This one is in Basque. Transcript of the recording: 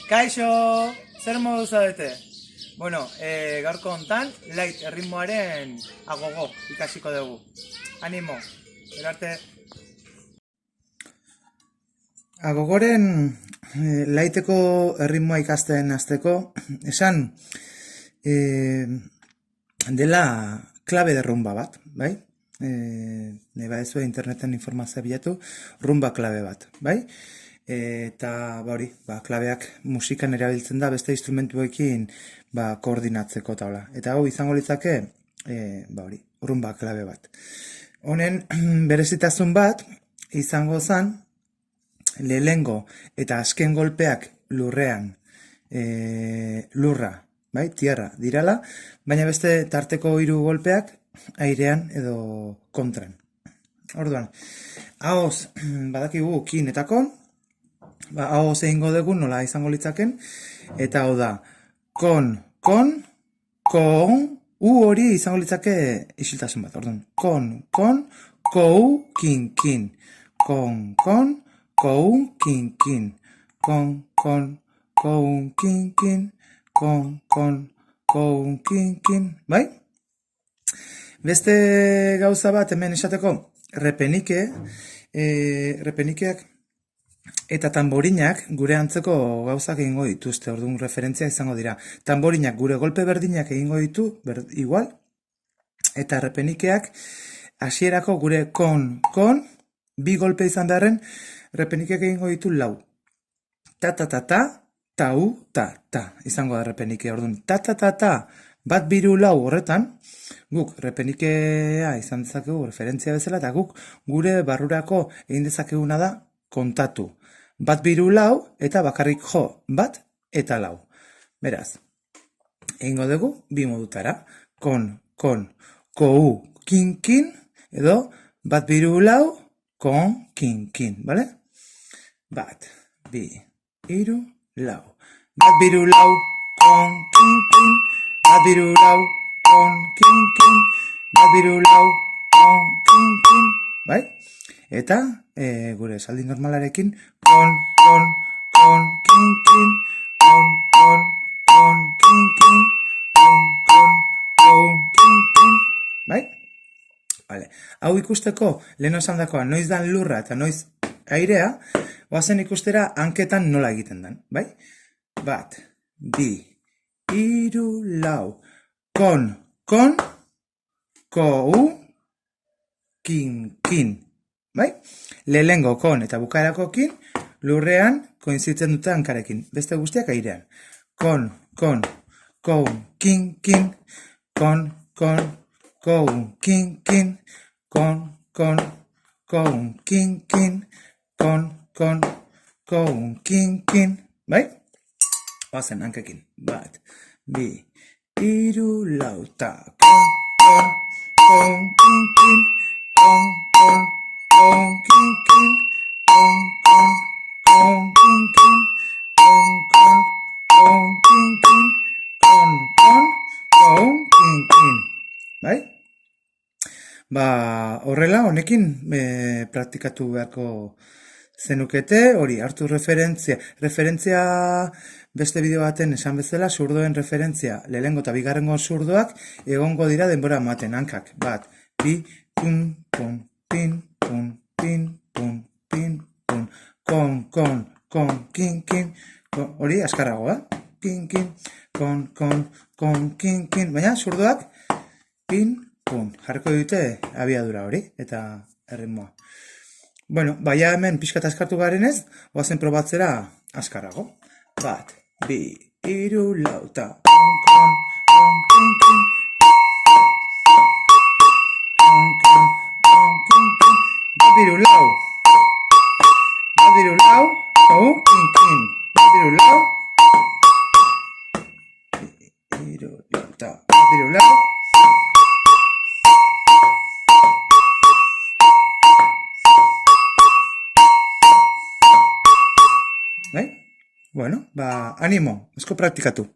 Kaixo, zer modu zaudete? Bueno, gaurko hontan, light erritmoaren agogo ikasiko dugu. Animo, erarte. Agogoren lighteko erritmoa ikasten hasteko, esan dela klabe de rumba bat, bai? Nahi badezu interneten informazioa bilatu, rumba klabe bat, bai? Eta hori, klabeak musikan erabiltzen da beste instrumentuekin koordinatzeko taula. Eta hau izango litzake, hori, rumba klabe bat. Honen berezitasun bat izango zen lehengo eta azken golpeak lurrean, lurra, bai, tierra dirala, baina beste tarteko 3 golpeak airean edo kontran. Orduan, ahoz badakigu kin eta kon, ahoz egingo dugu nola izango litzaken, eta hau da, kon, hori izango litzake isiltasun bat, orduan, kon, kou, kin, kon, kou, kin, kon, kou, kin, kon, kou, kin, bai? Beste gauza bat hemen esateko, repenikeak eta tamborinak gure antzeko gauzak egingo dituzte, orduan referentzia izango dira. Tamborinak gure golpe berdinak egingo ditu, igual, eta repenikeak hasierako gure kon, 2 golpe izan beharren, repenikeak egingo ditu 4. Ta, tau, ta, izango da repenike, orduan, ta, bat 2 4 horretan, guk repenikea izan dezakegu referentzia bezala, eta guk gure barrurako egin dezakeguna da kontatu. Bat 2 4 eta bakarrik jo, bat eta 4. Beraz, egingo dugu 2 modutara. Kon, kou, kin, edo bat 2 4, kon, kin, bale? Bat, 2 3 4. Bat 2 4, kon, kin, bat 2 4, kon, kin, bat 2 4, kon, kin, bai? Eta gure esaldi normalarekin kon, kin, kon, kin, bai? Vale. Hau ikusteko, leheno esan dakoa, noiz dan lurra eta noiz airea, oazen ikustera hanketan nola egiten den, bai? Bat, 2 3 4, kon, kou, kin, bai? Lehengo kon eta bukaerako kin, lurrean koinzitzen dute hankarekin, beste guztiak airean. Kon, kou, kin, kon, kou, kin, kon, kou, kin, kon, kou, kin, bai? Oazen hankekin, bat, 2 3 4, ta, kon, kin, bai? Horrela, honekin praktikatu beharko zenukete, hori, hartu referentzia beste bideo baten esan bezala, zurdoen referentzia, lehengo eta bigarrengo zurdoak egongo dira denbora ematen, hankak, bat, 2, pum, pin, kon, kin, hori, askarrago, kin, kon, kin, baina zurdoak, pin, jarriko dute abiadura hori, eta erritmoa. Bueno, baina hemen pixkat askartu garenez, oazen probatzera askarrago. Bat, 2 3 4, ta, kon, kin, bat 2 4, bat 2 4, kou, kin, bat 2 4, 2 4, ta, bat 2 4, bai? Bueno, animo, asko praktikatu.